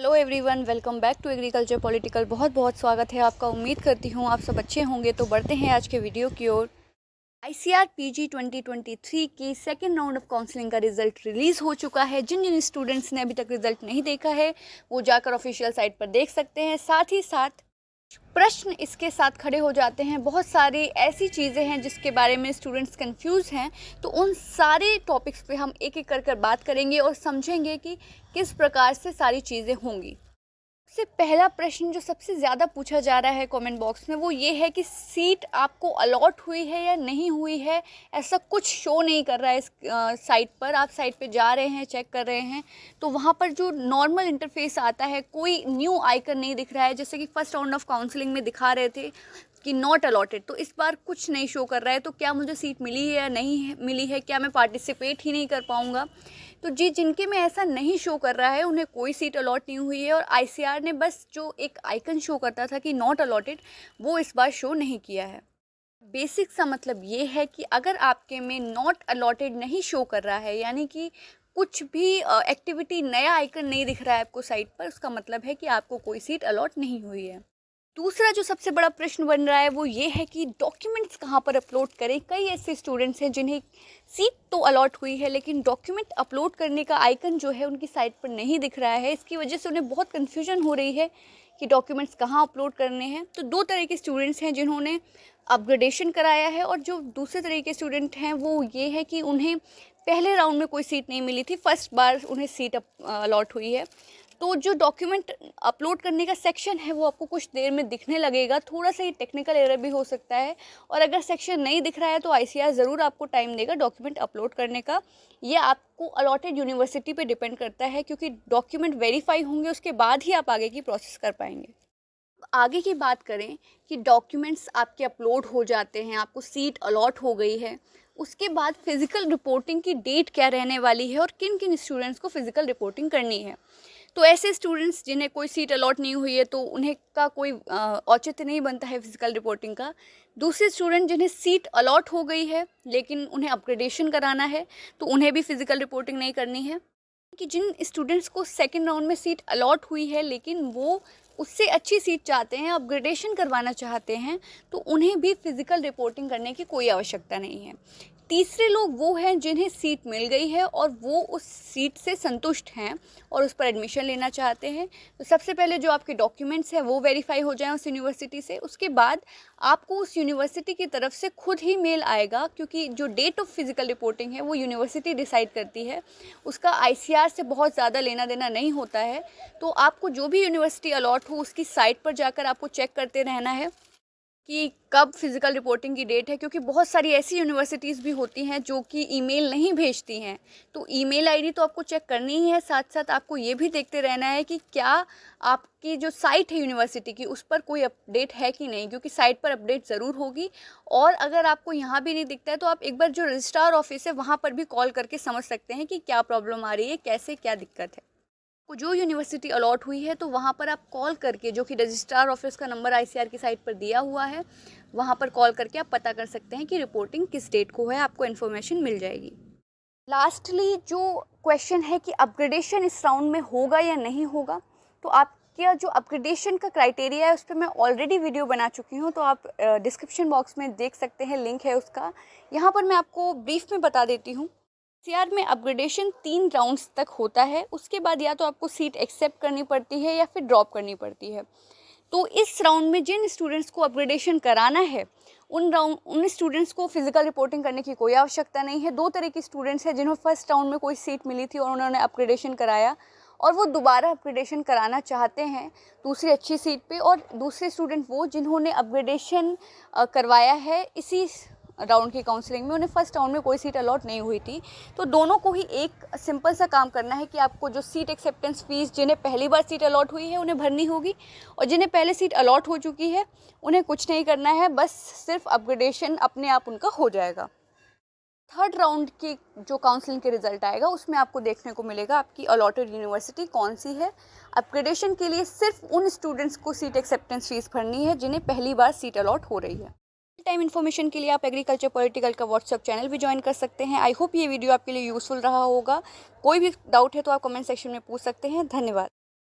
Hello everyone, welcome back to agriculture political. बहुत बहुत स्वागत है आपका। उम्मीद करती हूँ आप सब अच्छे होंगे। तो बढ़ते हैं आज के वीडियो की ओर। ICAR PG 2023 की सेकेंड राउंड ऑफ काउंसलिंग का रिजल्ट रिलीज़ हो चुका है। जिन जिन स्टूडेंट्स ने अभी तक रिजल्ट नहीं देखा है वो जाकर ऑफिशियल साइट पर देख सकते हैं। साथ ही साथ प्रश्न इसके साथ खड़े हो जाते हैं। बहुत सारी ऐसी चीज़ें हैं जिसके बारे में स्टूडेंट्स कंफ्यूज हैं, तो उन सारे टॉपिक्स पे हम एक एक कर बात करेंगे और समझेंगे कि किस प्रकार से सारी चीज़ें होंगी। सबसे पहला प्रश्न जो सबसे ज़्यादा पूछा जा रहा है कमेंट बॉक्स में वो ये है कि सीट आपको अलॉट हुई है या नहीं हुई है। ऐसा कुछ शो नहीं कर रहा है इस साइट पर। आप साइट पे जा रहे हैं, चेक कर रहे हैं, तो वहाँ पर जो नॉर्मल इंटरफेस आता है, कोई न्यू आइकन नहीं दिख रहा है। जैसे कि फर्स्ट राउंड ऑफ काउंसलिंग में दिखा रहे थे कि नॉट अलॉटेड, तो इस बार कुछ नहीं शो कर रहा है। तो क्या मुझे सीट मिली है या नहीं मिली है, क्या मैं पार्टिसिपेट ही नहीं कर पाऊँगा? तो जी, जिनके में ऐसा नहीं शो कर रहा है उन्हें कोई सीट अलॉट नहीं हुई है। और ICAR ने बस जो एक आइकन शो करता था कि नॉट अलॉटेड, वो इस बार शो नहीं किया है। बेसिक सा मतलब ये है कि अगर आपके में नॉट अलॉटेड नहीं शो कर रहा है, यानी कि कुछ भी एक्टिविटी, नया आइकन नहीं दिख रहा है आपको साइट पर, उसका मतलब है कि आपको कोई सीट अलॉट नहीं हुई है। दूसरा जो सबसे बड़ा प्रश्न बन रहा है वो ये है कि डॉक्यूमेंट्स कहाँ पर अपलोड करें। कई ऐसे स्टूडेंट्स हैं जिन्हें सीट तो अलॉट हुई है लेकिन डॉक्यूमेंट अपलोड करने का आइकन जो है उनकी साइट पर नहीं दिख रहा है। इसकी वजह से उन्हें बहुत कन्फ्यूजन हो रही है कि डॉक्यूमेंट्स कहाँ अपलोड करने हैं। तो दो तरह के स्टूडेंट्स हैं जिन्होंने अपग्रेडेशन कराया है, और जो दूसरे तरह के स्टूडेंट हैं वो ये है कि उन्हें पहले राउंड में कोई सीट नहीं मिली थी, फर्स्ट बार उन्हें सीट अलॉट हुई है। तो जो डॉक्यूमेंट अपलोड करने का सेक्शन है वो आपको कुछ देर में दिखने लगेगा। थोड़ा सा ये टेक्निकल एरर भी हो सकता है, और अगर सेक्शन नहीं दिख रहा है तो ICAR ज़रूर आपको टाइम देगा डॉक्यूमेंट अपलोड करने का। ये आपको अलॉटेड यूनिवर्सिटी पे डिपेंड करता है, क्योंकि डॉक्यूमेंट वेरीफाई होंगे उसके बाद ही आप आगे की प्रोसेस कर पाएंगे। आगे की बात करें कि डॉक्यूमेंट्स आपके अपलोड हो जाते हैं, आपको सीट अलॉट हो गई है, उसके बाद फिज़िकल रिपोर्टिंग की डेट क्या रहने वाली है और किन किन स्टूडेंट्स को फ़िज़िकल रिपोर्टिंग करनी है। तो ऐसे स्टूडेंट्स जिन्हें कोई सीट अलॉट नहीं हुई है तो उन्हें का कोई औचित्य नहीं बनता है फिज़िकल रिपोर्टिंग का। दूसरे स्टूडेंट जिन्हें सीट अलॉट हो गई है लेकिन उन्हें अपग्रेडेशन कराना है, तो उन्हें भी फिज़िकल रिपोर्टिंग नहीं करनी है। कि जिन स्टूडेंट्स को सेकेंड राउंड में सीट अलॉट हुई है लेकिन वो उससे अच्छी सीट चाहते हैं, अपग्रेडेशन करवाना चाहते हैं, तो उन्हें भी फिज़िकल रिपोर्टिंग करने की कोई आवश्यकता नहीं है। तीसरे लोग वो हैं जिन्हें सीट मिल गई है और वो उस सीट से संतुष्ट हैं और उस पर एडमिशन लेना चाहते हैं। तो सबसे पहले जो आपके डॉक्यूमेंट्स हैं वो वेरीफाई हो जाएं उस यूनिवर्सिटी से। उसके बाद आपको उस यूनिवर्सिटी की तरफ से खुद ही मेल आएगा, क्योंकि जो डेट ऑफ फिज़िकल रिपोर्टिंग है वो यूनिवर्सिटी डिसाइड करती है, उसका ICAR से बहुत ज़्यादा लेना देना नहीं होता है। तो आपको जो भी यूनिवर्सिटी अलॉट हो उसकी साइट पर जाकर आपको चेक करते रहना है कि कब फिज़िकल रिपोर्टिंग की डेट है, क्योंकि बहुत सारी ऐसी यूनिवर्सिटीज़ भी होती हैं जो कि ईमेल नहीं भेजती हैं। तो ईमेल आईडी तो आपको चेक करनी ही है, साथ साथ आपको ये भी देखते रहना है कि क्या आपकी जो साइट है यूनिवर्सिटी की उस पर कोई अपडेट है कि नहीं, क्योंकि साइट पर अपडेट ज़रूर होगी। और अगर आपको यहाँ भी नहीं दिखता है तो आप एक बार जो रजिस्ट्रार ऑफिस है वहाँ पर भी कॉल करके समझ सकते हैं कि क्या प्रॉब्लम आ रही है, कैसे क्या दिक्कत है। को जो यूनिवर्सिटी अलॉट हुई है तो वहाँ पर आप कॉल करके, जो कि रजिस्ट्रार ऑफिस का नंबर ICAR की साइट पर दिया हुआ है, वहाँ पर कॉल करके आप पता कर सकते हैं कि रिपोर्टिंग किस डेट को है, आपको इन्फॉर्मेशन मिल जाएगी। लास्टली जो क्वेश्चन है कि अपग्रेडेशन इस राउंड में होगा या नहीं होगा, तो आपका जो अपग्रेडेशन का क्राइटेरिया है उस पर मैं ऑलरेडी वीडियो बना चुकी हूँ, तो आप डिस्क्रिप्शन बॉक्स में देख सकते हैं, लिंक है उसका। यहाँ पर मैं आपको ब्रीफ में बता देती हूँ। ICAR में अपग्रेडेशन 3 राउंड्स तक होता है। उसके बाद या तो आपको सीट एक्सेप्ट करनी पड़ती है या फिर ड्रॉप करनी पड़ती है। तो इस राउंड में जिन स्टूडेंट्स को अपग्रेडेशन कराना है उन स्टूडेंट्स को फिज़िकल रिपोर्टिंग करने की कोई आवश्यकता नहीं है। दो तरह के स्टूडेंट्स हैं जिन्हें फर्स्ट राउंड में कोई सीट मिली थी और उन्होंने अपग्रेडेशन कराया और वो दोबारा अपग्रेडेशन कराना चाहते हैं दूसरी अच्छी सीट पे, और दूसरे स्टूडेंट वो जिन्होंने अपग्रेडेशन करवाया है इसी राउंड की काउंसलिंग में, उन्हें फर्स्ट राउंड में कोई सीट अलॉट नहीं हुई थी। तो दोनों को ही एक सिंपल सा काम करना है कि आपको जो सीट एक्सेप्टेंस फ़ीस जिन्हें पहली बार सीट अलॉट हुई है उन्हें भरनी होगी, और जिन्हें पहले सीट अलॉट हो चुकी है उन्हें कुछ नहीं करना है, बस सिर्फ अपग्रेडेशन अपने आप उनका हो जाएगा। थर्ड राउंड की जो काउंसलिंग के रिजल्ट आएगा उसमें आपको देखने को मिलेगा आपकी अलॉटेड यूनिवर्सिटी कौन सी है। अपग्रेडेशन के लिए सिर्फ उन स्टूडेंट्स को सीट एक्सेप्टेंस फ़ीस भरनी है जिन्हें पहली बार सीट अलॉट हो रही है। टाइम इन्फॉर्मेशन के लिए आप एग्रीकल्चर पॉलिटिकल का व्हाट्सएप चैनल भी ज्वाइन कर सकते हैं। आई होप ये वीडियो आपके लिए यूज़फुल रहा होगा। कोई भी डाउट है तो आप कमेंट सेक्शन में पूछ सकते हैं। धन्यवाद।